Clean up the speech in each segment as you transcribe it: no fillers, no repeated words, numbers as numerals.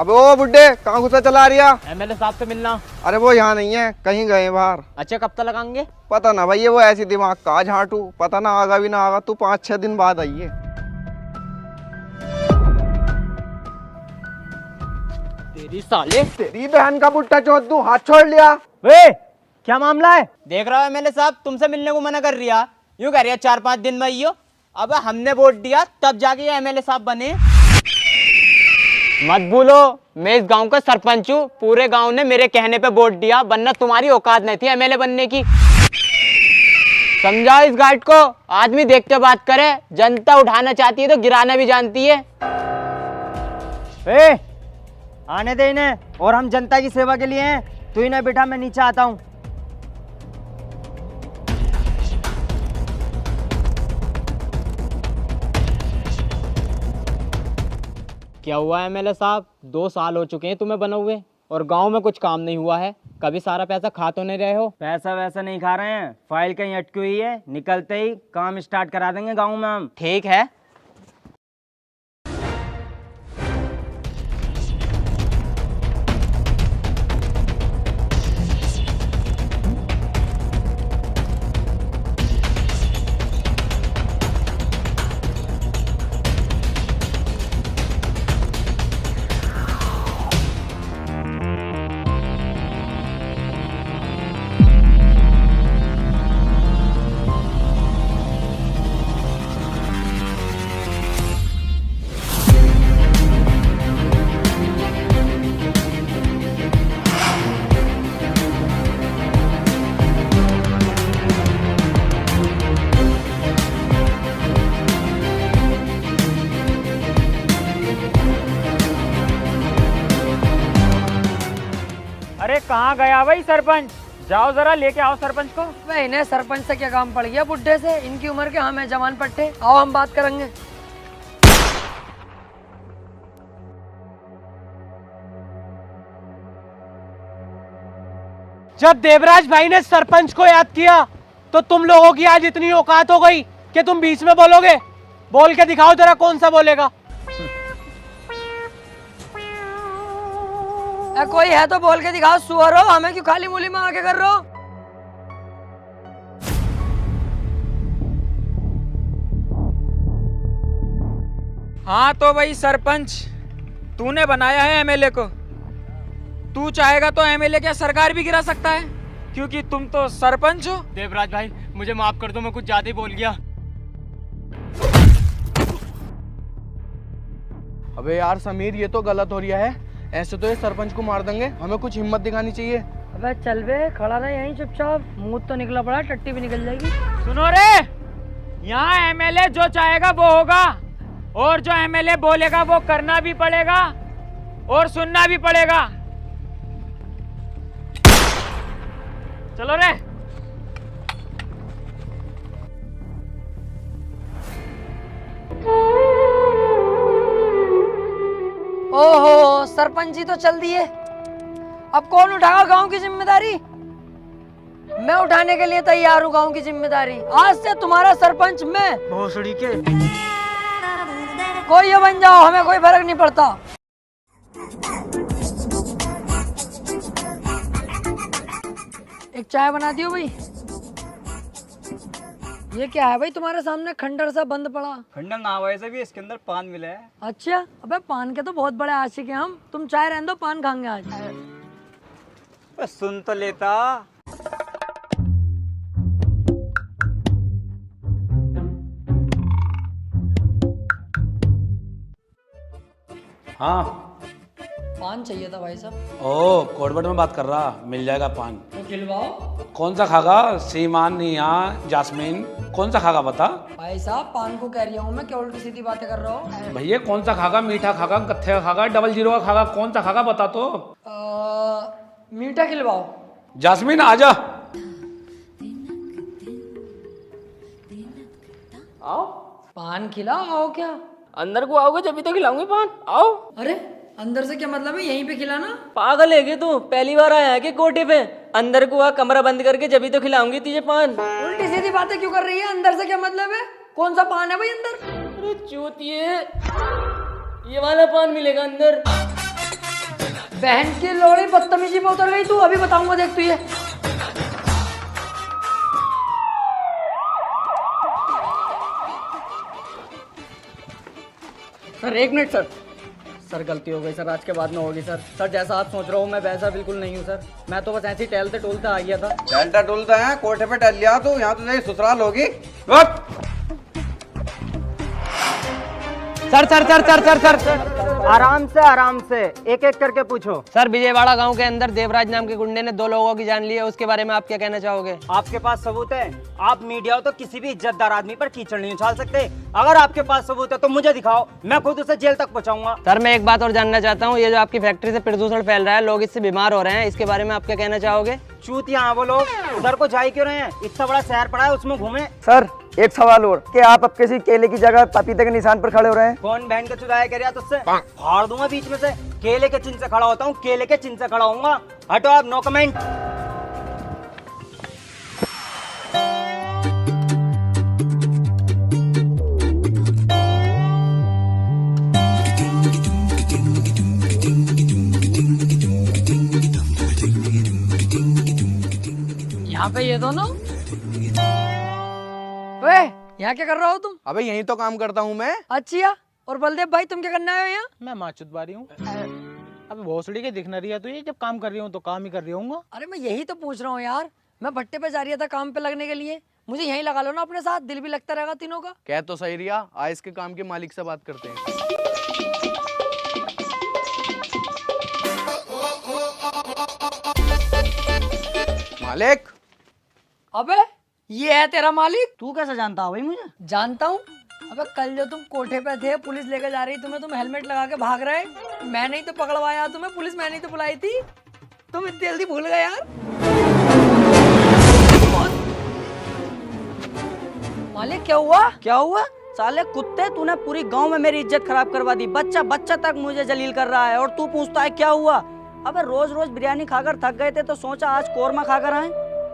अबे ओ बुड्ढे, कहाँ घुसा चला रिया? एमएलए साहब से मिलना। अरे वो यहाँ नहीं है, कहीं गए बाहर। अच्छा, कब तक लगाएंगे? पता ना भैया, वो ऐसी दिमाग का झाटू, पता ना आगा भी ना आगा। तू 5-6 दिन बाद आइए। तेरी साले, तेरी बहन का बुट्टा चौथ, तू हाथ छोड़ लिया। वे क्या मामला है? देख रहा हो एमएलए साहब तुमसे मिलने को मना कर रिया, यूं कह रिया 4-5 दिन में आइयो। अब हमने वोट दिया तब जाके ये एमएलए साहब बने। मत भूलो, मैं इस गांव का सरपंच हूँ। पूरे गांव ने मेरे कहने पे वोट दिया, वरना तुम्हारी औकात नहीं थी एमएलए बनने की। समझाओ इस गार्ड को, आदमी देख के बात करे। जनता उठाना चाहती है तो गिराना भी जानती है। ए, आने दे इन्हें, और हम जनता की सेवा के लिए हैं। तू इन्हें बेटा, मैं नीचे आता हूँ। क्या हुआ एमएलए साहब? 2 साल हो चुके हैं तुम्हें बने हुए और गांव में कुछ काम नहीं हुआ है। कभी सारा पैसा खा तो नहीं रहे हो? पैसा वैसा नहीं खा रहे हैं, फाइल कहीं अटकी हुई है, निकलते ही काम स्टार्ट करा देंगे गाँव में हम। ठीक है। अरे कहाँ गया भाई सरपंच? जाओ जरा लेके आओ सरपंच को। वे इन्हें सरपंच से क्या काम पड़ गया बुड्ढे से? इनकी उम्र के हम हैं जवान पट्टे। आओ हम बात करेंगे। जब देवराज भाई ने सरपंच को याद किया तो तुम लोगों की आज इतनी औकात हो गई कि तुम बीच में बोलोगे? बोल के दिखाओ जरा, कौन सा बोलेगा? कोई है तो बोल के दिखाओ। सुअर हो, हमें क्यों खाली मूली में आके कर रहे हो? हाँ तो भाई सरपंच, तूने बनाया है एमएलए को। तू चाहेगा तो एमएलए क्या सरकार भी गिरा सकता है, क्योंकि तुम तो सरपंच हो। देवराज भाई मुझे माफ कर दो, मैं कुछ ज्यादा ही बोल गया। अबे यार समीर, ये तो गलत हो रहा है। ऐसे तो ये सरपंच को मार देंगे, हमें कुछ हिम्मत दिखानी चाहिए। अबे चल बे, खड़ा रहे यहीं चुपचाप। मुंह तो निकला पड़ा, टट्टी भी निकल जाएगी। सुनो रे, यहाँ एमएलए जो चाहेगा वो होगा, और जो एमएलए बोलेगा वो करना भी पड़ेगा और सुनना भी पड़ेगा। चलो रे। ओहो, सरपंच जी तो चल दिए। अब कौन उठाएगा गांव की जिम्मेदारी? मैं उठाने के लिए तैयार हूँ गांव की जिम्मेदारी। आज से तुम्हारा सरपंच मैं। भोसड़ी के। कोई ये बन जाओ, हमें कोई फर्क नहीं पड़ता। एक चाय बना दियो भाई। ये क्या है भाई तुम्हारे सामने? खंडर सा बंद पड़ा। खंडर ना वैसे भी इसके अंदर पान मिला है। अच्छा, अबे पान के तो बहुत बड़े आशिक हैं हम। तुम चाय रहने दो, पान खाएंगे आज। बस सुन तो लेता। हाँ। पान चाहिए था भाई साहब। ओ, कोडवर्ड में बात कर रहा, मिल जाएगा पान। तो खिलवाओ। कौन सा खागा? सीमान, निया, जास्मीन, कौन सा खागा बता? भाई साहब पान को कह रही हूँ मैं, क्या उल्टी सीधी बातें कर रहा हूँ? भैया कौन सा खागा? मीठा खागा, कत्थे का खागा, 00 का खागा, कौन सा खागा बता तो। मीठा खिलवाओ। जास्मीन आजा। आओ। पान खिलाओ। आओ क्या? अंदर को आओगे जब तो खिलाऊंगी पान। आओ। अरे अंदर से क्या मतलब है? यहीं पे खिलाना। पागल है क्या तू? पहली बार आया है कि कोटे पे? अंदर को आ, कमरा बंद करके जब तो खिलाऊंगी तुझे पान। उल्टी सीधी बातें क्यों कर रही है? अंदर से क्या मतलब है? कौन सा पान है भाई अंदर? अरे चूतिए, ये वाला पान मिलेगा अंदर। बहन की लोड़ी बदतमीजी में उतर गई तू, अभी बताऊंगा देख तू ये। Sir 1 minute sir. सर गलती हो गई सर, आज के बाद में होगी सर। सर जैसा आप सोच रहे हो मैं वैसा बिल्कुल नहीं हूँ सर। मैं तो बस ऐसे ही टहलते टोलते आ गया था। टहलता टोलता है, कोठे पे टहल लिया तू, यहाँ तो नहीं ससुराल होगी। Sir sir sir sir sir sir आराम से एक एक करके पूछो। सर विजयवाड़ा गांव के अंदर देवराज नाम के गुंडे ने 2 लोगों की जान ली है, उसके बारे में आप क्या कहना चाहोगे? आपके पास सबूत है? आप मीडिया हो तो किसी भी इज्जतदार आदमी पर कीचड़ नहीं उछाल सकते। अगर आपके पास सबूत है तो मुझे दिखाओ, मैं खुद उसे जेल तक पहुंचाऊंगा। सर मैं एक बात और जानना चाहता हूँ, ये जो आपकी फैक्ट्री से प्रदूषण फैल रहा है, लोग इससे बीमार हो रहे हैं, इसके बारे में आप क्या कहना चाहोगे? चूत यहाँ वो लोग उधर को जा क्यों रहे हैं? इतना बड़ा शहर पड़ा है उसमें घूमे। सर एक सवाल और, कि आप अब किसी केले की जगह पपीते के निशान पर खड़े हो रहे हैं? कौन बहन का चुराया कर रहा तुझसे? फाड़ दूंगा बीच में से। केले के चिन्ह से खड़ा होता हूँ, केले के चिन्ह से खड़ा होऊंगा। हटो आप, नो कमेंट। यहाँ पे ये दोनों, वे यहाँ क्या कर रहा हो तुम? अबे यही तो काम करता हूँ मैं। अच्छा, और बलदेव भाई तुम क्या करने आए हो यहाँ? मैं माचुत बारी हूँ। अब भोसड़ी के दिख न रही है तो ये जब काम कर रही हूँ तो काम ही कर रही हूँ। अरे मैं यही तो पूछ रहा हूँ यार, मैं भट्टे पे जा रही था काम पे लगने के लिए, मुझे यहीं लगा लो ना अपने साथ, दिल भी लगता रहेगा तीनों का। कह तो सही रिया, आज इसके काम के मालिक से बात करते हैं। मालिक। अबे ये है तेरा मालिक? तू कैसे जानता है भाई मुझे? जानता हूँ। अबे कल जो तुम कोठे पे थे, पुलिस लेकर जा रही तुम्हें, तुम हेलमेट लगा के भाग रहे, मैंने ही तो पकड़वाया तुम्हें, पुलिस मैंने ही तो बुलाई थी, तुम इतनी जल्दी भूल गए यार। मालिक क्या हुआ? क्या हुआ? साले कुत्ते, तूने पूरी गांव में मेरी इज्जत खराब करवा दी। बच्चा बच्चा तक मुझे जलील कर रहा है और तू पूछता है क्या हुआ? अबे रोज रोज बिरयानी खाकर थक गए थे तो सोचा आज कोरमा खाकर आए,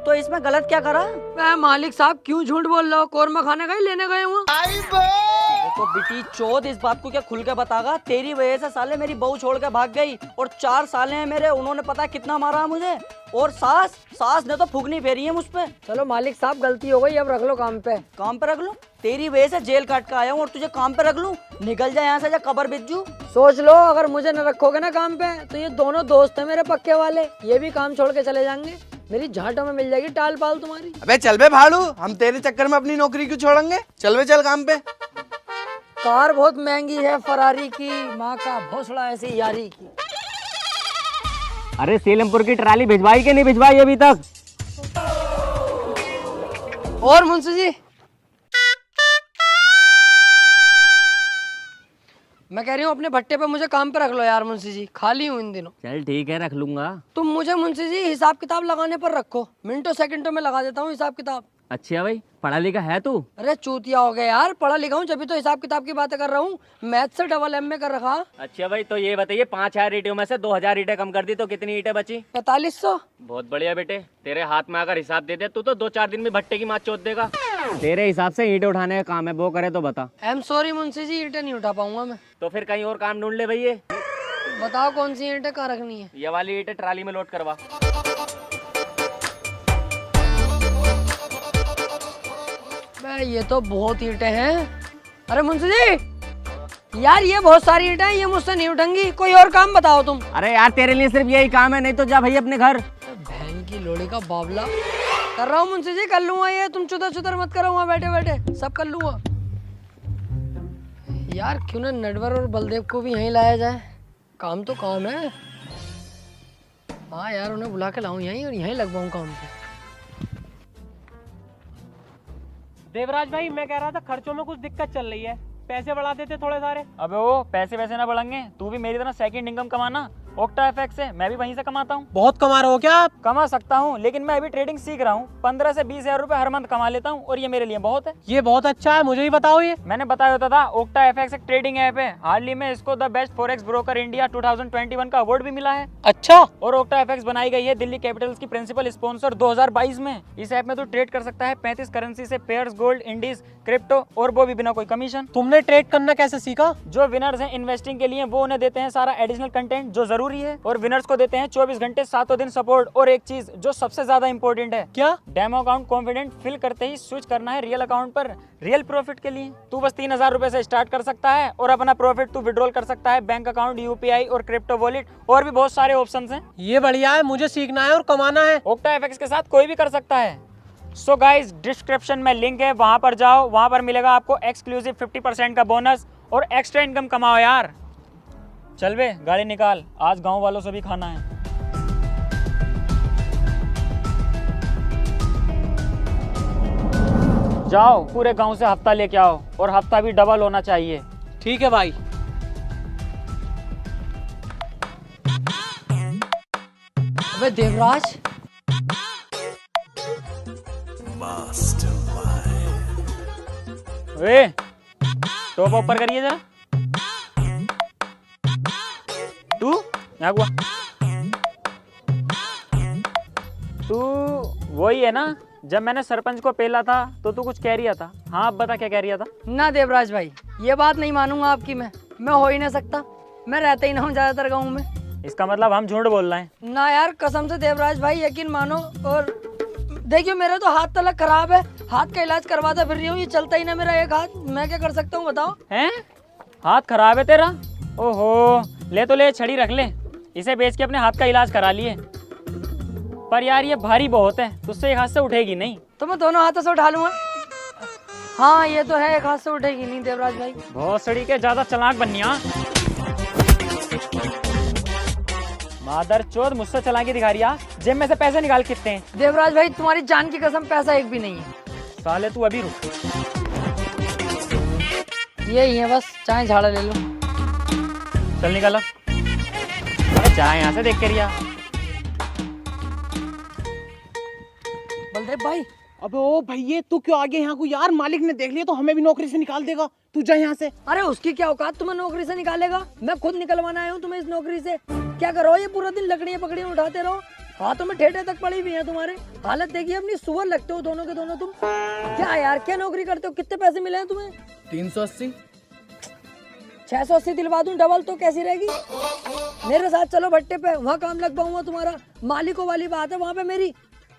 तो इसमें गलत क्या करा? मैं मालिक साहब क्यों झूठ बोल रहे हो? कोरमा खाने का ही लेने गए हुआ। तो बेटी चोद, इस बात को क्या खुल के बतागा? तेरी वजह से साले मेरी बहू छोड़ के भाग गई और 4 साले हैं मेरे, उन्होंने पता कितना मारा मुझे। और सास ने तो फुगनी फेरी है मुझ पे। चलो मालिक साहब गलती हो गई, अब रख लो काम पे। काम पे रख लो? तेरी वजह से जेल काट के आया हूँ और तुझे काम पे रख लूं? निकल जा यहाँ से, जा कबर बिज्जू। सोच लो, अगर मुझे न रखोगे ना काम पे तो ये दोनों दोस्त हैं मेरे पक्के वाले, ये भी काम छोड़ के चले जाएंगे, मेरी झांटों में मिल जाएगी टाल पाल तुम्हारी। अबे चल बे भाड़ू, हम तेरे चक्कर में अपनी नौकरी क्यों छोड़ेंगे? चल बे चल काम पे। कार बहुत महंगी है फरारी की, माँ का भोसड़ा ऐसी यारी की। अरे सीलमपुर की ट्राली भिजवाई कि नहीं भिजवाई अभी तक? और मुंशी जी, मैं कह रही हूँ अपने भट्टे पे मुझे काम पे रख लो यार मुंशी जी, खाली हूँ इन दिनों। चल ठीक है, रख लूंगा। तुम मुझे मुंशी जी हिसाब किताब लगाने पर रखो, मिनटों सेकंडों में लगा देता हूँ हिसाब किताब। अच्छा भाई, पढ़ा लिखा है तू? अरे चूतिया हो गया यार, पढ़ा लिखा हूँ जब तो हिसाब किताब की बातें कर रहा हूँ, मैथ से डबल MA कर रखा। अच्छा भाई, तो ये बताइए 5000 ईंटों में से 2000 ईंटें कम कर दी तो कितनी ईंटें बची? 4500। बहुत बढ़िया बेटे, तेरे हाथ में अगर हिसाब दे दे तू तो 2-4 दिन में भट्टे की माँ चोद देगा। तेरे हिसाब से ईंटें उठाने का काम है, वो करे तो बता। I am sorry Munshi ji, ईंटें नहीं उठा पाऊंगा मैं। तो फिर कहीं और काम ढूंढ ले भैया। बताओ कौन सी ईंटें कहाँ रखनी है? ये वाली ईंटें ट्राली में लोड करवा। ये तो बहुत ईंटें हैं। अरे मुंशी जी यार, ये बहुत सारी ईंटें हैं, ये मुझसे नहीं उठेंगी, कोई और काम बताओ तुम। अरे यार तेरे लिए सिर्फ यही काम है, नहीं तो जा भाई अपने घर। बहन की लोड़ी का बाबला। कर रहा हूँ मुंशी जी, कर लूंगा ये, तुम चुतर चुतर मत करो, वहाँ बैठे बैठे सब कर लूंगा। यार क्यों ना नटवर और बलदेव को भी यहीं लाया जाए, काम तो काम है। हाँ यार, उन्हें बुला के लाऊं यहीं और यहीं लगवाऊं काम पे। देवराज भाई, मैं कह रहा था खर्चों में कुछ दिक्कत चल रही है, पैसे बढ़ा देते थोड़े सारे। अबे वो पैसे वैसे ना बढ़ेंगे, तू भी मेरी तरह सेकंड इनकम कमाना। ओक्टा एफएक्स से मैं भी वहीं से कमाता हूँ। बहुत कमा रहे हो क्या आप? कमा सकता हूँ, लेकिन मैं अभी ट्रेडिंग सीख रहा हूँ। 15 से 20 हजार रुपए हर मंथ कमा लेता हूँ और ये मेरे लिए बहुत है। ये बहुत अच्छा है, मुझे ही बताओ। ये मैंने बताया होता था, ओक्टा एफएक्स एक ट्रेडिंग ऐप है। हाल ही में इसको the best forex broker India 2021 का अवार्ड भी मिला है। अच्छा। और ओक्टा एफएक्स बनाई गई है दिल्ली कैपिटल्स की प्रिंसिपल स्पॉन्सर 2022 में। इस ऐप में तू ट्रेड कर सकता है 35 करेंसी से, पेयर्स, गोल्ड, इंडीज, क्रिप्टो, और वो भी बिना कोई कमीशन। तुमने ट्रेड करना कैसे सीखा? जो विनर्स हैं इन्वेस्टिंग के लिए, वो उन्हें देते हैं सारा एडिशनल कंटेंट जो जरूरी जरूरी है और विनर्स को देते हैं 24 घंटे 7 दिन सपोर्ट। और एक चीज जो सबसे ज्यादा इंपॉर्टेंट है, क्या? डेमो अकाउंट कॉन्फिडेंट फिल करते ही स्विच करना है रियल अकाउंट पर रियल प्रॉफिट के लिए। तू बस 3000 रुपए से स्टार्ट कर सकता है और अपना प्रॉफिट तू विड्रॉल कर सकता है बैंक अकाउंट, यूपीआई और क्रिप्टो वॉलेट और भी बहुत सारे ऑप्शन हैं। ये बढ़िया है, मुझे सीखना है और कमाना है। ओक्टा एफएक्स के साथ कोई भी कर सकता है। सो गाइज डिस्क्रिप्शन में लिंक है, वहां पर जाओ, वहां पर मिलेगा आपको एक्सक्लूसिव 50% का बोनस और एक्स्ट्रा इनकम कमाओ यार। चल बे गाड़ी निकाल, आज गांव वालों से भी खाना है। जाओ पूरे गांव से हफ्ता लेके आओ और हफ्ता भी डबल होना चाहिए। ठीक है भाई। अबे देवराज, वे टॉप ऊपर करिए जरा। तू यहाँ हुआ, तू वही है ना जब मैंने सरपंच को पेला था तो तू कुछ कह रिया था। हाँ अब बता क्या कह रिया था। ना देवराज भाई, ये बात नहीं मानूंगा आपकी। मैं हो ही नहीं सकता, मैं रहता ही ना हूँ ज्यादातर गाँव में। इसका मतलब हम झूठ बोल रहे हैं। ना यार, कसम से देवराज भाई यकीन मानो। और देखियो मेरा तो हाथ तलक खराब है, हाथ का इलाज करवाता फिर रही हूँ, ये चलता ही ना मेरा एक हाथ। मैं क्या कर सकता हूँ बताओ। हैं? हाथ खराब है तेरा? ओहो, ले तो ले, छड़ी रख ले, इसे बेच के अपने हाथ का इलाज करा लिए। पर यार ये भारी बहुत है, तुझसे एक हाथ से उठेगी नहीं। तो मैं दोनों हाथों से उठा लूंगा। हाँ ये तो है, एक हाथ से उठेगी नहीं देवराज भाई। बहुत सड़ी के ज्यादा चालाक बनिया। मादर चोद मुझसे चालाकी दिखा रही है। जेब में से पैसे निकाल कितने हैं? देवराज भाई तुम्हारी जान की कसम पैसा एक भी नहीं है। साले तू अभी रुक। यही है बस, चाहे झाड़ा ले लो। चल निकल अब। अरे जा यहाँ से देख के रिया। बलदेव भाई। अबे ओ भैया तू क्यों आ गया यहाँ को यार? मालिक ने देख लिया तो हमें भी नौकरी से निकाल देगा। तू जा यहाँ से। अरे उसकी क्या औकात तुम्हें नौकरी से निकालेगा? मैं खुद निकलवाना आया हूँ तुम्हें इस नौकरी से। क्या करो ये पूरा दिन लकड़ियाँ पकड़ियाँ उठाते रहो, हाथों में ठेठे तक पड़ी हुई है तुम्हारे। हालत देखिए अपनी, सुअर लगते हो दोनों के दोनों तुम। क्या यार, क्या नौकरी करते हो? कितने पैसे मिले हैं तुम्हें? 380। 680 दिलवा दूं डबल तो कैसी रहेगी? मेरे साथ चलो भट्टे पे, वहाँ काम लग पाऊंगा तुम्हारा। मालिकों वाली बात है वहाँ पे मेरी।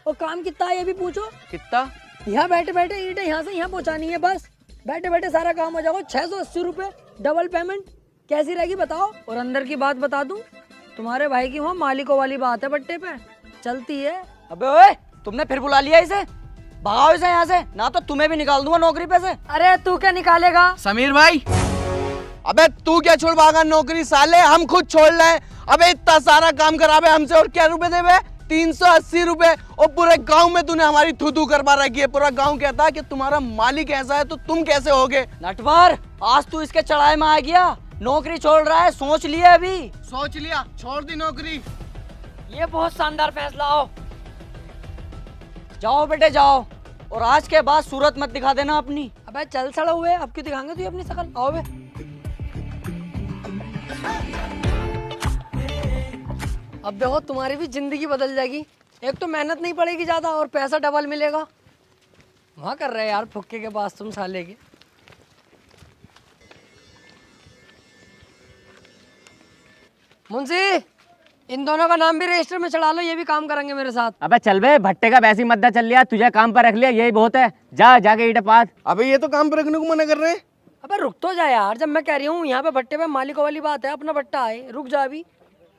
और काम कितना है ये भी पूछो। कितना? यहाँ बैठे बैठे ईंटें यहाँ से यहाँ पहुँचानी है बस। बैठे बैठे सारा काम हो जाएगा। 680 रुपए डबल पेमेंट कैसी रहेगी बताओ? और अंदर की बात बता दूं, तुम्हारे भाई की वहाँ मालिकों वाली बात है भट्टे पे चलती है। अबे ओए, तुमने फिर बुला लिया इसे? भगाओ इसे यहाँ से, ना तो तुम्हें भी निकाल दूंगा नौकरी पे से। अरे तू क्या निकालेगा? समीर भाई, अबे तू क्या छोड़ भागा नौकरी? साले हम खुद छोड़ रहे। अबे इतना सारा काम करावे हमसे और क्या रुपए देवे? 380 रुपए। और पूरे गांव में तूने हमारी थू करवा रखी है। पूरा गांव कहता है कि तुम्हारा मालिक ऐसा है तो तुम कैसे होगे? नटवर, आज तू इसके चढ़ाई में आ गया। नौकरी छोड़ रहा है, सोच लिया अभी। सोच लिया, छोड़ दी नौकरी। ये बहुत शानदार फैसला हो। जाओ बेटे जाओ, और आज के बाद सूरत मत दिखा देना अपनी। अबे चल सड़ा हुए, अब क्यों दिखाएंगे तू अपनी शकल? आओ बे। अब देखो तुम्हारी भी जिंदगी बदल जाएगी। एक तो मेहनत नहीं पड़ेगी ज्यादा और पैसा डबल मिलेगा। वहाँ कर रहे यार फुक्के के पास तुम साले के। मुंशी, इन दोनों का नाम भी रजिस्टर में चढ़ा लो, ये भी काम करेंगे मेरे साथ। अबे चल बे, भट्टे का वैसी मद्दा चल लिया, तुझे काम पर रख लिया यही बहुत है। जा जाके ईंटें पात। अबे ये तो काम पर रखने को मना कर रहे हैं। अबे रुक तो जा यार, जब मैं कह रही हूँ यहाँ पे भट्टे पे मालिकों वाली बात है, अपना भट्टा है, रुक जा अभी।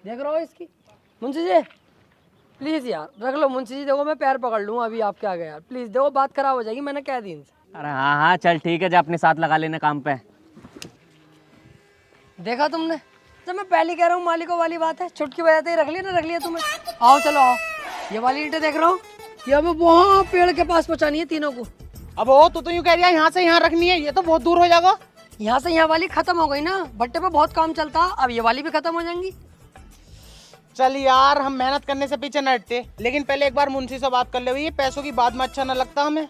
देख रहा हो इसकी। मुंशी जी प्लीज यार रख लो। मुंशी जी देखो मैं पैर पकड़ लूँ अभी आपके आगे यार, प्लीज देखो बात खराब हो जाएगी, मैंने कह दी इनसे। अरे हाँ हाँ चल ठीक है, जा अपने साथ लगा लेना काम पे। देखा तुमने, जब मैं पहले कह रहा हूँ मालिकों वाली बात है, चुटकी बजाते ही रख लिया ना, रख लिया तुम्हें। आओ चलो आओ, ये वाली ईंटें देख रहा हूँ, ये हमें वहाँ पेड़ के पास पहुँचानी है तीनों को। अब वो तो यूँ कह रही है यहाँ से यहाँ रखनी है, ये तो बहुत दूर हो जाएगा। यहाँ से यहाँ वाली खत्म हो गई ना, भट्टे पे बहुत काम चलता, अब ये वाली भी खत्म हो जाएंगी। चल यार, हम मेहनत करने से पीछे न हटते, लेकिन पहले एक बार मुंशी से बात कर ले। ये पैसों की बात में अच्छा न लगता हमें।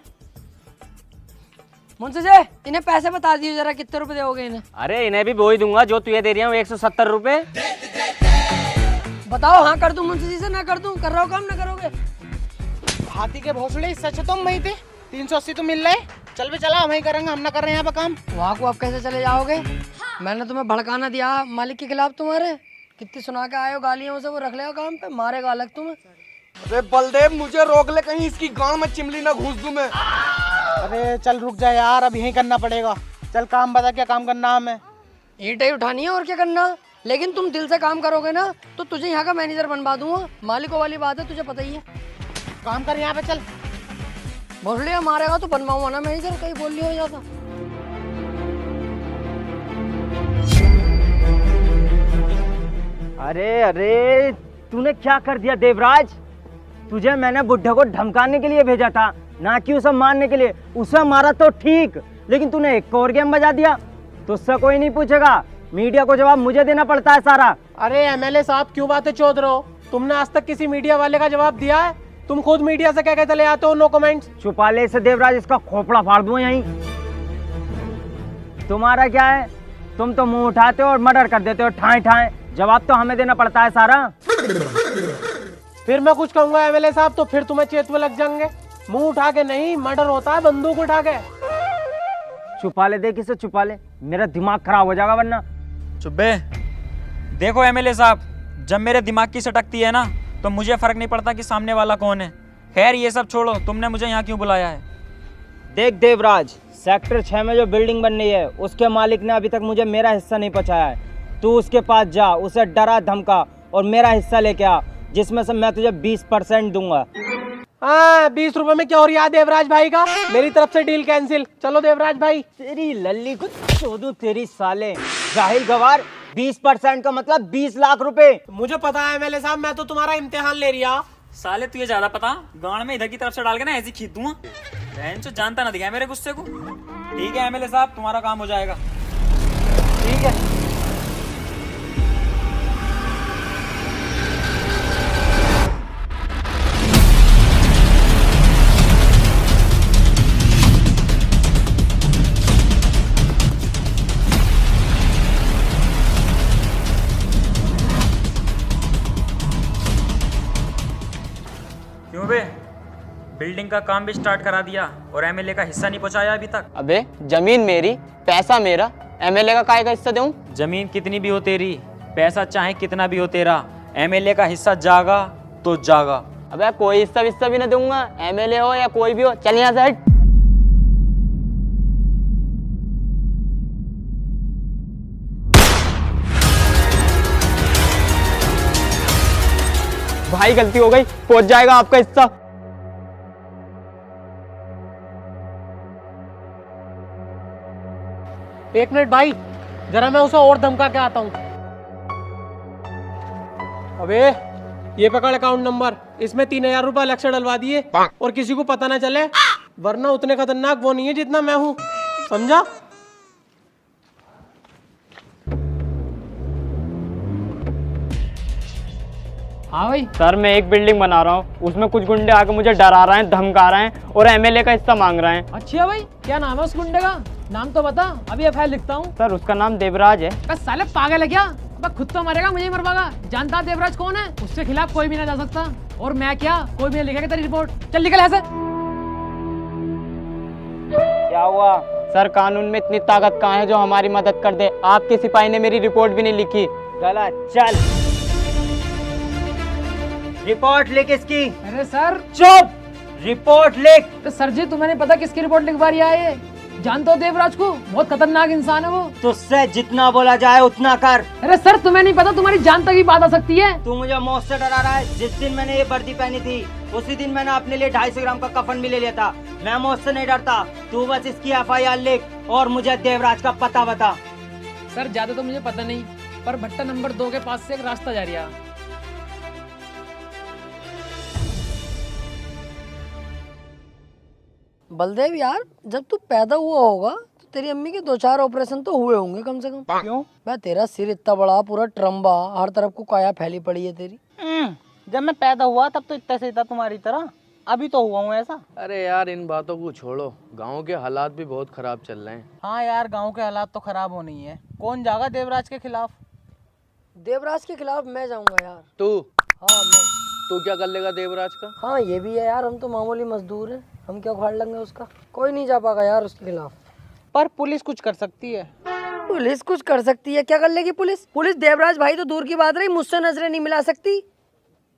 मुंशी जी इन्हें पैसे बता दिए जरा, कितने रुपए दोगे इन्हें? अरे इन्हें भी वही दूंगा जो तुझे दे रही हूँ, 170 रुपए। बताओ हाँ कर दूं मुंशी जी से, ना कर दूं? कर रहा हो काम ना करोगे? हाथी के भोसड़े, इससे अच्छा तुम वहीं थे। 380 तो मिल रहे। चल भी चला, हम ही करेंगे, हम ना कर रहे हैं यहाँ पे काम। वहाँ को आप कैसे चले जाओगे? मैंने तुम्हें भड़काना दिया मालिक के खिलाफ तुम्हारे, कितनी सुना के आए हो गालियां उसे, वो रख लेगा काम पे, मारेगा अलग तुम्हें। अरे बलदेव मुझे रोक ले, कहीं इसकी गांव में चिमली ना घुस दूं मैं। अरे चल रुक जा यार, अब यही करना पड़ेगा। चल काम बता, क्या काम करना हमें? ईंटें उठानी है और क्या करना, लेकिन तुम दिल से काम करोगे ना तो तुझे यहाँ का मैनेजर बनवा दूंगा। मालिकों वाली बात है, तुझे पता ही है। काम कर यहाँ पे, चल। बोल लिया मारेगा तो बनवाऊंगा ना मैनेजर, कहीं बोल लिया हो जाता। अरे अरे तूने क्या कर दिया देवराज? तुझे मैंने बुड्ढे को धमकाने के लिए भेजा था, ना कि उसे मारने के लिए। उसे मारा तो ठीक, लेकिन तूने एक और गेम बजा दिया। तुझसे कोई नहीं पूछेगा, मीडिया को जवाब मुझे देना पड़ता है सारा। अरे एमएलए साहब क्यों बातें चौध रहे हो? तुमने आज तक किसी मीडिया वाले का जवाब दिया है? तुम खुद मीडिया से कह के चले आते हो नो कमेंट्स। छुपा ले इसे देवराज, इसका खोपड़ा फाड़ दूं यहीं। तुम्हारा क्या है, तुम तो मुंह उठाते हो और मर्डर कर देते हो ठाए ठाए। जवाब तो हमें देना पड़ता है सारा। फिर मैं कुछ कहूंगा एमएलए साहब तो फिर तुम्हें चेत में लग जाएंगे। मुंह उठा के नहीं, मर्डर होता है बंदूक उठा के। छुपा ले, देख इसे छुपा ले, मेरा दिमाग खराब हो जाएगा वरना। चुप्पे। देखो एमएलए साहब, जब मेरे दिमाग की सटकती है ना तो मुझे फर्क नहीं पड़ता कि सामने वाला कौन है। खैर ये सब छोड़ो, तुमने मुझे यहाँ क्यों बुलाया है? देख देवराज, सेक्टर 6 में जो बिल्डिंग बन रही है उसके मालिक ने अभी तक मुझे मेरा हिस्सा नहीं पहुँचाया है। तू उसके पास जा, उसे डरा धमका और मेरा हिस्सा लेके आ, जिसमें से मैं तुझे 20% दूंगा। हाँ, 20 रुपए में क्या हो रहा है देवराज भाई का? मेरी तरफ से डील कैंसिल। चलो देवराज भाई। तेरी लल्ली को चोदू तेरी साले, जाहिल गवार। 20% का मतलब 20 लाख रुपए। मुझे पता है एमएलए साहब, मैं तो तुम्हारा इम्तिहान ले रहा। साले तुझे ज्यादा पता, गांड में इधर की तरफ से डाल के ना ऐसे खींच दूंगा। बहन चो जानता ना दिखाए मेरे गुस्से को। ठीक है एमएलए साहब, तुम्हारा काम हो जाएगा। ठीक है। क्यों बे, बिल्डिंग का काम भी स्टार्ट करा दिया और एमएलए का हिस्सा नहीं पहुंचाया अभी तक? अबे जमीन मेरी, पैसा मेरा, एमएलए का काय का हिस्सा दूं? जमीन कितनी भी हो तेरी, पैसा चाहे कितना भी हो तेरा, एमएलए का हिस्सा जागा तो जागा। अबे कोई हिस्सा भी ना दूंगा, एमएलए हो या कोई भी हो। चल यहाँ से हट। भाई गलती हो गई, पहुंच जाएगा आपका हिस्सा। एक मिनट भाई, जरा मैं उसे और धमका के आता हूँ। अबे ये पकड़ अकाउंट नंबर, इसमें 3000 रुपए अलग से डलवा दिए और किसी को पता ना चले, वरना उतने खतरनाक वो नहीं है जितना मैं हूँ, समझा? हाँ भाई सर, मैं एक बिल्डिंग बना रहा हूँ, उसमें कुछ गुंडे आके मुझे डरा रहे हैं, धमका रहे हैं और एमएलए का हिस्सा मांग रहे हैं। अच्छा भाई, क्या नाम है उस गुंडे का? नाम तो बता, अभी एफआईआर लिखता हूँ। सर उसका नाम देवराज है। बस साले पागल है क्या? मैं खुद तो मरेगा, मुझे ही मरवाएगा। जानता देवराज कौन है? उसके खिलाफ कोई भी नहीं जा सकता। और मैं क्या, कोई भी नहीं लिखेगा तेरी रिपोर्ट। चल निकल ऐसे। क्या हुआ? सर कानून में इतनी ताकत कहाँ है जो हमारी मदद कर दे? आपके सिपाही ने मेरी रिपोर्ट भी नहीं लिखी। गलत, चल रिपोर्ट लिख इसकी। अरे सर चुप, रिपोर्ट लिख। तो सर जी तुम्हें नहीं पता किसकी रिपोर्ट लिखवा रही है? जानते हो देवराज को? बहुत खतरनाक इंसान है वो। तुझसे जितना बोला जाए उतना कर। अरे सर तुम्हें नहीं पता, तुम्हारी जान तक ही बात आ सकती है। तू मुझे मौत से डरा रहा है। जिस दिन मैंने ये वर्दी पहनी थी उसी दिन मैंने अपने लिए 250 ग्राम का कफन भी ले लिया था। मैं मौत से नहीं डरता। तू बस इसकी एफआईआर लिख और मुझे देवराज का पता बता। सर ज्यादा तो मुझे पता नहीं, पर भट्टा नंबर 2 के पास से एक रास्ता जा रहा है। बलदेव यार, जब तू पैदा हुआ होगा तो तेरी अम्मी के 2-4 ऑपरेशन तो हुए होंगे कम से कम। क्यों? मैं तेरा सिर इतना बड़ा, पूरा ट्रम्बा, हर तरफ को काया फैली पड़ी है तेरी। जब मैं पैदा हुआ तब तो इतना से था तुम्हारी तरह, अभी तो हुआ हूँ ऐसा। अरे यार इन बातों को छोड़ो, गांव के हालात भी बहुत खराब चल रहे हैं। हाँ यार, गांव के हालात तो खराब होने ही है। कौन जागा देवराज के खिलाफ? देवराज के खिलाफ मैं जाऊंगा यार। तू? हाँ मैं। तू क्या कर लेगा देवराज का? हाँ ये भी है यार, हम तो मामूली मजदूर हैं, हम क्या उखाड़ लेंगे उसका। कोई नहीं जा पाएगा यार उसके खिलाफ। पर पुलिस कुछ कर सकती है। पुलिस कुछ कर सकती है, क्या कर लेगी पुलिस? पुलिस देवराज भाई तो दूर की बात रही, मुझसे नजरें नहीं मिला सकती।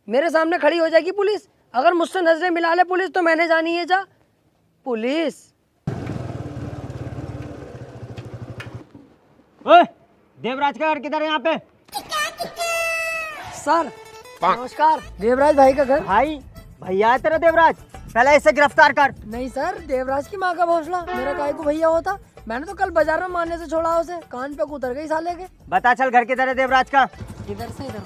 मेरे सामने खड़ी हो जाएगी पुलिस। अगर मुझसे नजरें मिला ले पुलिस तो मैंने जानी है जा पुलिस। ओए, देवराज का घर किधर है यहाँ पे? सर नमस्कार, देवराज भाई का घर। भाई भैया है तेरा देवराज, पहले इसे गिरफ्तार कर। नहीं सर, देवराज की माँ का भौसला, मेरा काय को भैया होता। मैंने तो कल बाजार में मारने से छोड़ा उसे, कान पे उतर गई साले के। बता चल घर किधर है देवराज का? इधर से इधर।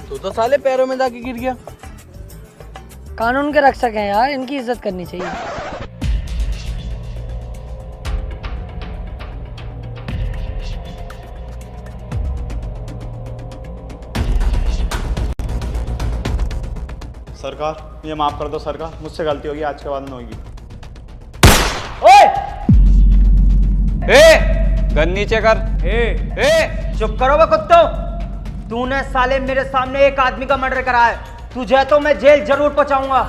तू तो साले पैरों में जाके गिर गया। कानून के रक्षक हैं यार, इनकी इज्जत करनी चाहिए। सरकार ये माफ कर दो सरकार, मुझसे गलती होगी, आज के बाद नहीं होगी। ए, गन नीचे कर। ए, चुप करो बे कुत्तो। तूने साले मेरे सामने एक आदमी का मर्डर करा है, तुझे तो मैं जेल जरूर पहुंचाऊंगा।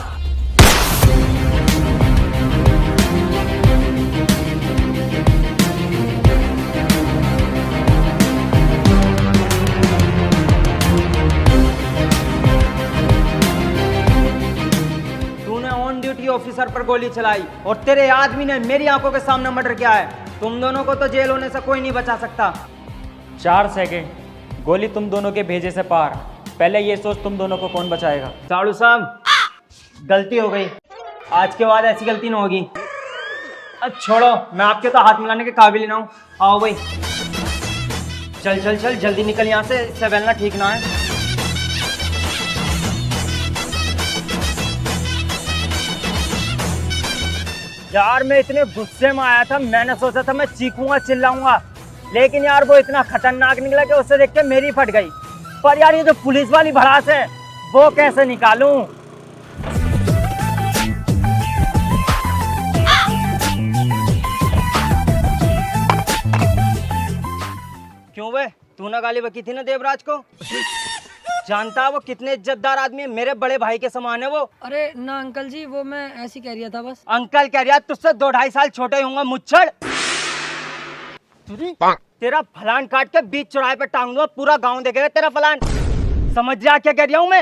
तूने ऑन ड्यूटी ऑफिसर पर गोली चलाई और तेरे आदमी ने मेरी आंखों के सामने मर्डर किया है। तुम दोनों को तो जेल होने से कोई नहीं बचा सकता। 4 सेकंड, गोली तुम दोनों के भेजे से पार। पहले ये सोच तुम दोनों को कौन बचाएगा। साड़ू साहब गलती हो गई, आज के बाद ऐसी गलती ना होगी। अब छोड़ो, मैं आपके तो हाथ मिलाने के काबिल ना हूँ। आओ भाई, चल चल चल जल्दी निकल यहाँ से, इससे बेलना ठीक ना है। यार मैं इतने गुस्से में आया था, मैंने सोचा था मैं चीखूंगा चिल्लाऊंगा, लेकिन यार वो इतना खतरनाक निकला कि उससे देख के मेरी फट गई। पर यार ये जो पुलिस वाली भड़ास है वो कैसे निकालूं? क्यों बे, तूने गाली बकी थी ना देवराज को? जानता वो कितने इज्जतदार आदमी है, मेरे बड़े भाई के समान है वो। अरे ना अंकल जी, वो मैं ऐसी कह रिया था बस। अंकल कह रिया? तुझसे 2-2.5 साल छोटे होऊंगा मुच्छड़। तेरा फलान काट के बीच चौराहे पे टांग दूंगा, पूरा गांव देखेगा तेरा फलान। समझ जा क्या कह रहा हूं मैं?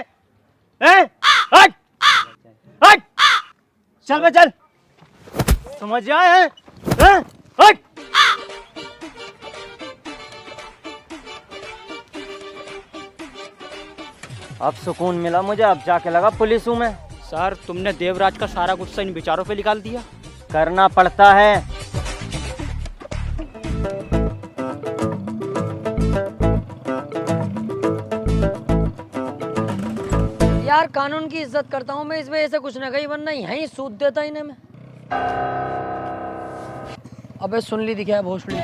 हट हट, चल बे चल, समझ जा है? हट। अब सुकून मिला मुझे, अब जाके लगा पुलिस हूं मैं। सर तुमने देवराज का सारा गुस्सा इन विचारों पे निकाल दिया। करना पड़ता है। यार कानून की इज्जत करता हूँ मैं, इस वजह से कुछ न कहीं, वरना यहीं सूद देता इन्हें मैं। अबे सुन ली दिखा है भोसड़ी।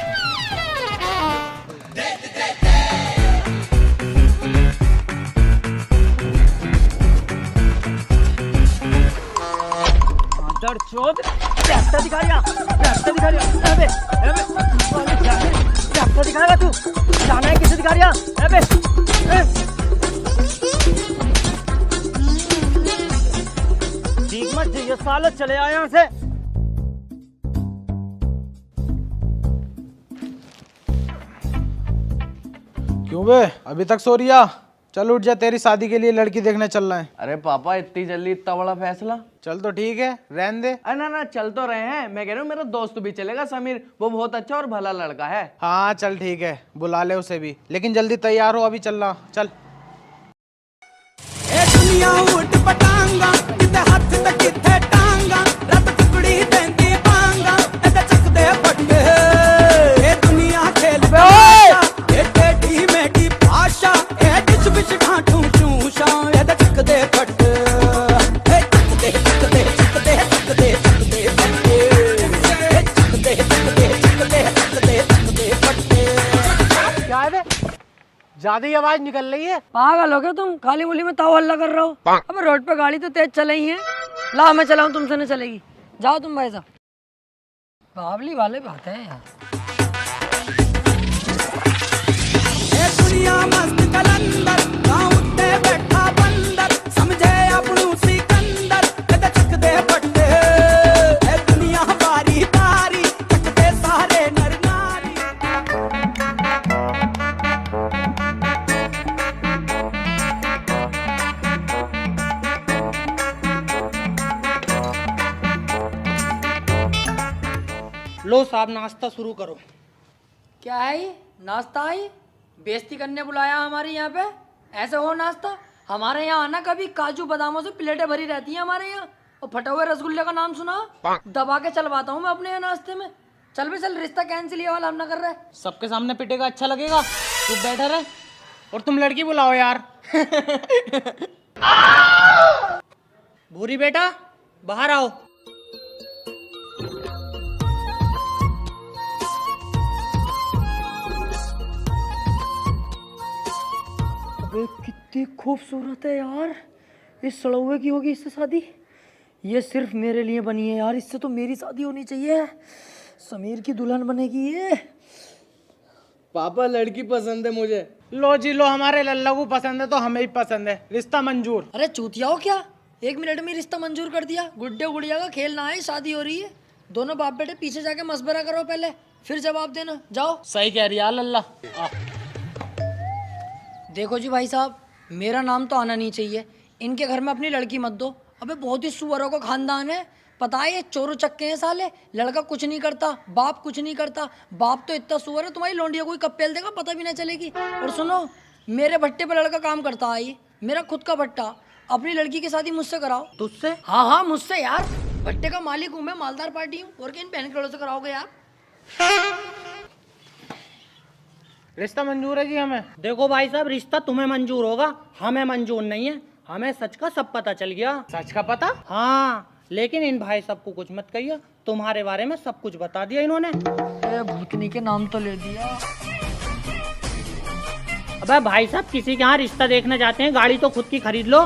चोद रास्ता दिखा रहा, रास्ता दिखा रहा। अबे अबे रास्ता दिखाएगा तू? जाना है किसे दिखा रहा? अबे ठीक मत ये सालो, चले आए यहाँ से। क्यों बे अभी तक सो रिया? चल उठ जा, तेरी शादी के लिए लड़की देखने चल रहे हैं। अरे पापा इतनी जल्दी इतना बड़ा फैसला? चल तो ठीक है, रहने दे। अरे ना ना, चल तो रहे हैं। मैं कह रहा हूँ मेरा दोस्त भी चलेगा, समीर, वो बहुत अच्छा और भला लड़का है। हाँ चल ठीक है, बुला ले उसे भी, लेकिन जल्दी तैयार हो, अभी चलना। चल। दुनिया उठ पटांगा, किते हाथ ते किते टांगा, रत टुकड़ी देंदी बांगा, एदे चक दे फटके। ए दुनिया खेल पे ए टेढ़ी मेढ़ी भाषा, ए डिश बिश ढांठू चूषा, एदे चक दे फटके। ए चक दे चक दे चक दे चक दे चक दे फटके। ए चक दे चक दे चक दे चक दे चक दे फटके। क्या है? ज्यादा ही आवाज निकल रही है। पागल हो गए तुम? खाली मुली में ताव हल्ला कर रहे हो। अबे रोड पे गाड़ी तो तेज चल रही है। ला मैं चलाऊं, तुमसे नहीं चलेगी। जाओ तुम भाई साहब। बावली वाले बात है यार। दुनिया मस्त कलंदर, गाँव ते बैठा बंदर, समझे अपनू सिकंदर, कदे चक दे फटके। लो साहब नाश्ता शुरू करो। क्या है ये नाश्ता है? बेइज्जती करने बुलाया हमारे यहाँ पे? ऐसे हो नाश्ता? हमारे यहाँ आना, कभी काजू बादामों से प्लेटें भरी रहती हैं हमारे यहाँ, और फटे हुए रसगुल्ले का नाम सुना, दबा के चलवाता हूँ मैं अपने यहाँ नाश्ते में। चल भी चल, रिश्ता कैंसिल ये वाला हम ना कर रहे। सबके सामने पिटेगा अच्छा लगेगा, तू बैठा रहे और तुम लड़की बुलाओ यार। भूरी बेटा बाहर आओ। अबे कितनी खूबसूरत है यार, इस सड़ौए की होगी इससे शादी? ये सिर्फ मेरे लिए बनी है यार, इससे तो मेरी शादी होनी चाहिए। समीर की दुल्हन बनेगी ये। पापा लड़की पसंद है मुझे। लो जी लो, हमारे लल्ला को पसंद है तो हमें भी पसंद है, रिश्ता मंजूर। अरे चूतिया हो क्या, 1 मिनट में रिश्ता मंजूर कर दिया? गुड्डे गुड़िया का खेल ना है, शादी हो रही है। दोनों बाप बेटे पीछे जाके मशवरा करो पहले, फिर जवाब देना। जाओ। सही कह रही है लल्ला। देखो जी भाई साहब, मेरा नाम तो आना नहीं चाहिए, इनके घर में अपनी लड़की मत दो। अबे बहुत ही सुअरों का खानदान है, पता है ये चोरों चक्के हैं साले। लड़का कुछ नहीं करता, बाप कुछ नहीं करता। बाप तो इतना सुअर है, तुम्हारी लौंडिया कोई कब पेल देगा पता भी ना चलेगी। और सुनो, मेरे भट्टे पे लड़का काम करता है, ये मेरा खुद का भट्टा। अपनी लड़की की शादी मुझसे कराओ। तुझसे? हाँ हाँ मुझसे यार, भट्टे का मालिक हूँ मैं, मालदार पार्टी हूँ। और क्या इन बहन करोड़ों से कराओगे यार? रिश्ता मंजूर है जी हमें। देखो भाई साहब, रिश्ता तुम्हें मंजूर होगा, हमें मंजूर नहीं है। हमें सच का सब पता चल गया। सच का पता? हाँ, लेकिन इन भाई साहब को कुछ मत कहिए, तुम्हारे बारे में सब कुछ बता दिया इन्होंने। भूतनी के नाम तो ले दिया। अबे भाई साहब, किसी के यहाँ रिश्ता देखने जाते हैं, गाड़ी तो खुद की खरीद लो।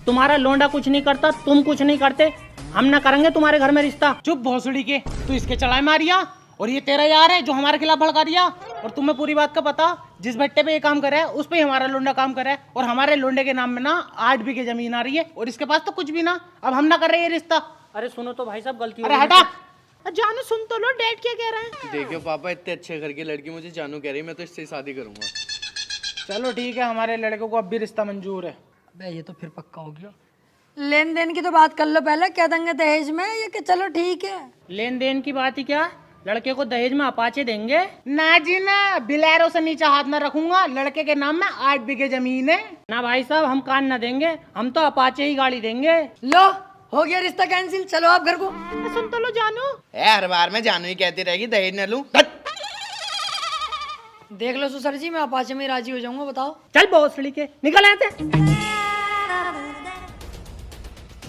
तुम्हारा लोंडा कुछ नहीं करता, तुम कुछ नहीं करते, हम ना करेंगे तुम्हारे घर में रिश्ता। चुप भोसड़ी के, तू इसके चढ़ाई मारिया, और ये तेरा यार है जो हमारे खिलाफ भड़का दिया। और तुम्हें पूरी बात का पता, जिस भट्टे पे ये काम करे है उस पे ही हमारा लोंडा काम करे है, और हमारे लोंडे के नाम में ना 8 बीघे जमीन आ रही है, और इसके पास तो कुछ भी ना। अब हम ना कर रहे ये रिश्ता। अरे सुनो तो भाई साहब, गलती अरे हटा, जानू सुन तो लो, डैड क्या कह रहे हैं। देखियो पापा, इतने अच्छे घर की लड़की मुझे जानू कह रही है, मैं तो इससे शादी करूंगा। चलो ठीक है, हमारे लड़के को अब भी रिश्ता मंजूर है। अबे ये तो फिर पक्का हो गया। लेन देन की तो बात कर लो पहले, क्या देंगे दहेज में? ये कि चलो ठीक है। लेन देन की बात ही क्या, लड़के को दहेज में अपाचे देंगे। ना जी ना, बिलैरो से नीचे हाथ ना रखूंगा, लड़के के नाम में 8 बीघे जमीन है। ना भाई साहब, हम कान ना देंगे, हम तो अपाचे ही गाड़ी देंगे। लो हो गया रिश्ता कैंसिल, चलो आप घर को। सुन तो लो जानू, हर बार में जानू ही कहती रहेगी दहेज न लूं। देख लो सर जी, मैं अपाचे में राजी हो जाऊंगा, बताओ। चल भोसड़ी के, निकल आते।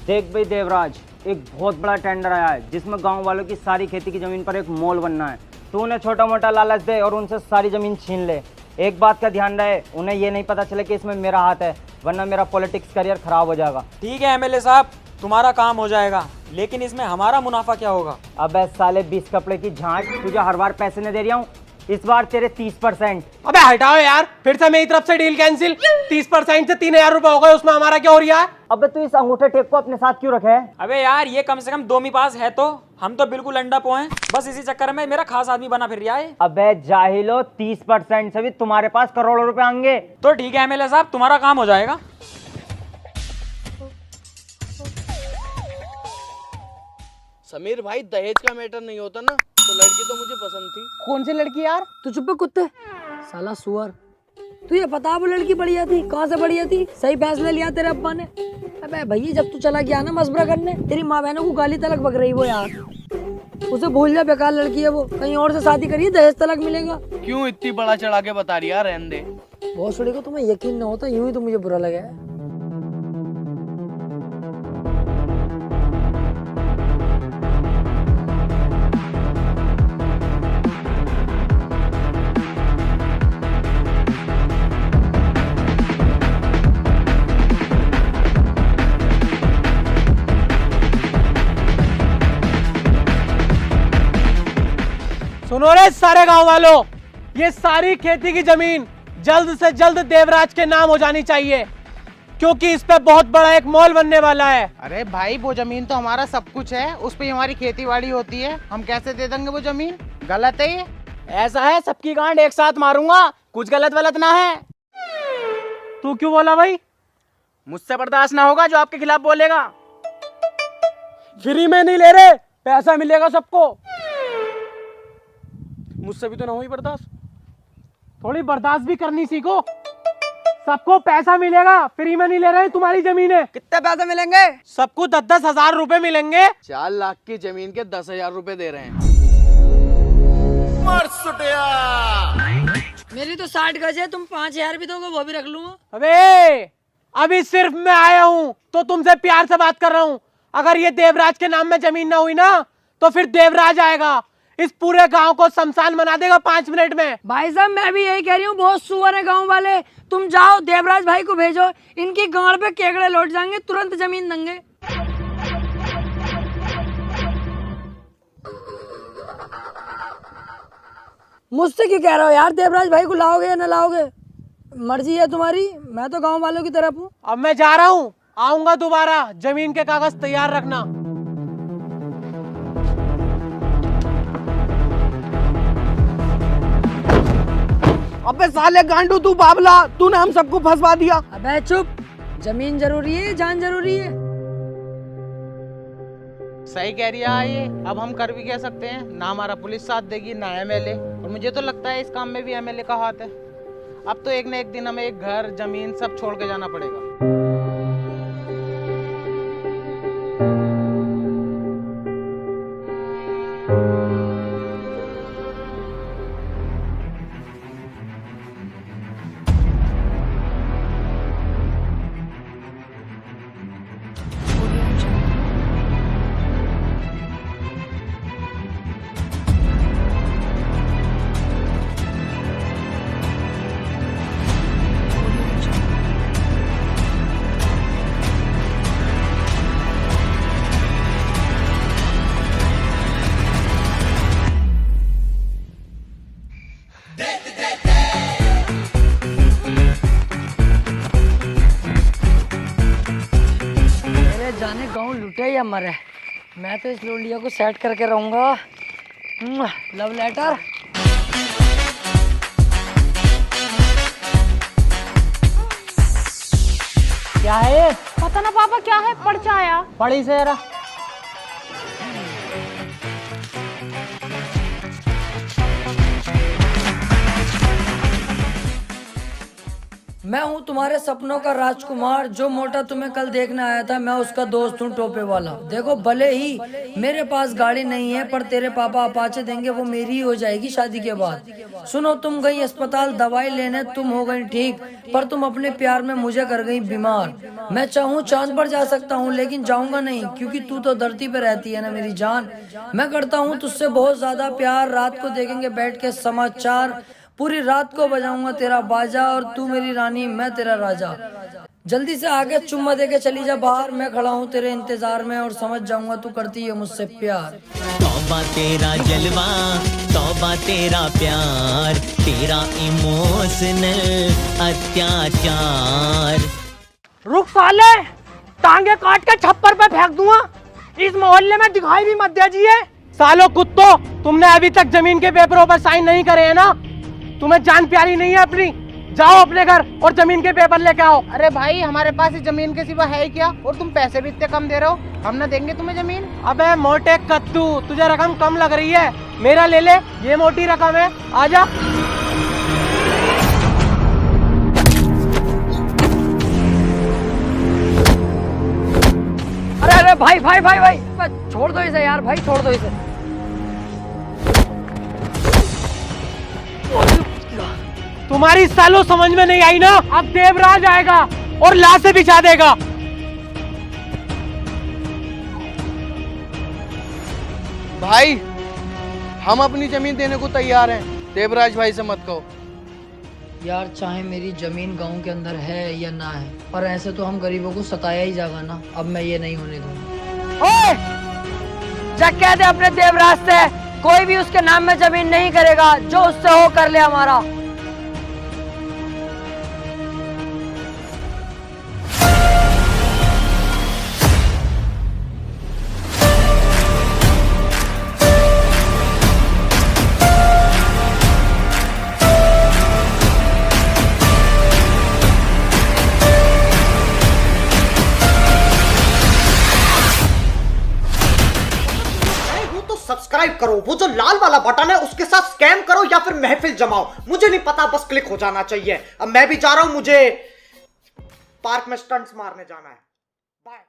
देख भाई देवराज, एक बहुत बड़ा टेंडर आया है जिसमें गांव वालों की सारी खेती की जमीन पर एक मॉल बनना है। तू उन्हें छोटा मोटा लालच दे और उनसे सारी जमीन छीन ले। एक बात का ध्यान रहे, उन्हें ये नहीं पता चले कि इसमें मेरा हाथ है, वरना मेरा पॉलिटिक्स करियर खराब हो जाएगा। ठीक है एमएलए साहब, तुम्हारा काम हो जाएगा, लेकिन इसमें हमारा मुनाफा क्या होगा? अबे साले 20 कपड़े की झांट, तुझे हर बार पैसे नहीं दे रहा हूँ, इस बार तेरे 30%। अबे हटाओ यार, फिर से मेरी तरफ से डील कैंसिल। 30% से 3000 रुपए हो गए, उसमें हमारा क्या हो रहा है? अबे तू इस अंगूठे टेप को अपने साथ क्यों रखे है? अबे यार, ये कम से कम 2 पास है, तो हम तो बिल्कुल अंडा पो हैं। बस इसी चक्कर में मेरा खास आदमी बना फिर रहा है। अबे जाहिलो, 30% से भी तुम्हारे पास करोड़ों रुपए आएंगे। तो ठीक है एमएलए साहब, तुम्हारा काम हो जाएगा। समीर भाई, दहेज का मैटर नहीं होता ना, तो लड़की तो मुझे पसंद थी। कौन सी लड़की यार? तू चुप है कुत्ते, साला सुअर। तुझे पता वो लड़की बढ़िया थी, कहाँ से बढ़िया थी? सही फैसला लिया तेरे अब्बा ने। अबे भैया, जब तू चला गया ना मशवरा करने, तेरी माँ बहनों को गाली तलक बक रही वो यार। उसे भूल जा, बेकार लड़की है वो, कहीं और से शादी करिए, दहेज तलक मिलेगा। क्यों इतनी बड़ा चढ़ा के बता रही है? रहने दे। बहुत छोड़ी को तुम्हें यकीन न होता, यूं ही तो मुझे बुरा लगा है। सुनो रे सारे गांव वालों, ये सारी खेती की जमीन जल्द से जल्द देवराज के नाम हो जानी चाहिए, क्योंकि इस पे बहुत बड़ा एक मॉल बनने वाला है। अरे भाई, वो जमीन तो हमारा सब कुछ है, उस पे हमारी खेती बाड़ी होती है, हम कैसे दे देंगे वो जमीन? गलत है ये। ऐसा है, सबकी गांड एक साथ मारूंगा, कुछ गलत वलत ना है। तू क्यों बोला भाई? मुझसे बर्दाश्त ना होगा जो आपके खिलाफ बोलेगा। फ्री में नहीं ले रहे, पैसा मिलेगा सबको। मुझसे भी तो ना हुई बर्दाश्त। थोड़ी बर्दाश्त भी करनी सीखो। सबको पैसा मिलेगा, फ्री में नहीं ले रहे तुम्हारी जमीनें। कितने पैसे मिलेंगे? सबको 10-10 हजार रुपए मिलेंगे। 4 लाख की जमीन के 10,000 रुपए दे रहे हैं। मेरी तो 60 गज है, तुम 5,000 भी दोगे वो भी रख लूंगा। अबे अभी सिर्फ मैं आया हूँ तो तुमसे प्यार से बात कर रहा हूँ। अगर ये देवराज के नाम में जमीन ना हुई ना तो फिर देवराज आएगा, इस पूरे गांव को शमशान बना देगा 5 मिनट में। भाई साहब मैं भी यही कह रही हूँ, बहुत सुअर है गांव वाले। तुम जाओ देवराज भाई को भेजो, इनकी गांड पे केकड़े लौट जाएंगे, तुरंत जमीन देंगे। मुझसे क्यों कह रहे हो यार? देवराज भाई को लाओगे या ना लाओगे, मर्जी है तुम्हारी, मैं तो गांव वालों की तरफ हूँ। अब मैं जा रहा हूँ, आऊंगा दोबारा। जमीन के कागज तैयार रखना। अबे साले गांडू तू बाबला, तूने हम सबको फंसवा दिया। अबे चुप, जमीन जरूरी है, जान जरूरी है। सही कह रही है ये। अब हम कर भी कह सकते हैं, ना हमारा पुलिस साथ देगी ना एमएलए, और मुझे तो लगता है इस काम में भी एमएलए का हाथ है। अब तो एक न एक दिन हमें एक घर जमीन सब छोड़ के जाना पड़ेगा। जाने गांव लुटे या मरे, मैं तो इस लोलिया को सेट करके रहूंगा। Love letter. क्या है? पता ना पापा क्या है, पर्चा आया। पढ़ी से जरा। मैं हूँ तुम्हारे सपनों का राजकुमार, जो मोटा तुम्हें कल देखने आया था, मैं उसका दोस्त हूँ टोपे वाला। देखो भले ही मेरे पास गाड़ी नहीं है, पर तेरे पापा अपाचे देंगे, वो मेरी ही हो जाएगी शादी के बाद। सुनो, तुम गई अस्पताल दवाई लेने, तुम हो गई ठीक, पर तुम अपने प्यार में मुझे कर गई बीमार। मैं चाहूँ चांद पर जा सकता हूँ, लेकिन जाऊंगा नहीं, क्योंकि तू तो धरती पे रहती है ना मेरी जान। मैं करता हूँ तुझसे बहुत ज्यादा प्यार। रात को देखेंगे बैठ के समाचार, पूरी रात को बजाऊंगा तेरा बाजा, और तू मेरी रानी मैं तेरा राजा। जल्दी से आगे चुम्मा दे के चली जा बाहर, मैं खड़ा हूँ तेरे इंतजार में, और समझ जाऊंगा तू करती है मुझसे प्यार। तौबा तेरा जलवा, तौबा तेरा प्यार, तेरा इमोशनल अत्याचार। रुक साले, टांगे काट के छप्पर पे फेंक दूंगा। इस मोहल्ले में दिखाई भी मत दीजिए। सालो कुत्तो, तुमने अभी तक जमीन के पेपरों पर साइन नहीं करे हैं ना? तुम्हें जान प्यारी नहीं है अपनी? जाओ अपने घर और जमीन के पेपर लेके आओ। अरे भाई, हमारे पास इस जमीन के सिवा है ही क्या, और तुम पैसे भी इतने कम दे रहे हो, हम ना देंगे तुम्हें जमीन। अबे मोटे कद्दू, तुझे रकम कम लग रही है, मेरा ले ले, ये मोटी रकम है, आजा। अरे अरे भाई भाई भाई भाई, छोड़ दो इसे यार, भाई छोड़ दो इसे। तुम्हारी सालों समझ में नहीं आई ना? अब देवराज आएगा और लाशें बिछा देगा। भाई, हम अपनी जमीन देने को तैयार हैं, देवराज भाई से मत कहो। यार चाहे मेरी जमीन गांव के अंदर है या ना है, पर ऐसे तो हम गरीबों को सताया ही जाएगा ना। अब मैं ये नहीं होने दूंगा। ओए! जा कह दे अपने देवराज से, कोई भी उसके नाम में जमीन नहीं करेगा, जो उससे हो कर ले हमारा। सब्सक्राइब करो, वो जो लाल वाला बटन है उसके साथ स्कैम करो या फिर महफिल जमाओ, मुझे नहीं पता, बस क्लिक हो जाना चाहिए। अब मैं भी जा रहा हूं, मुझे पार्क में स्टंट्स मारने जाना है। बाय।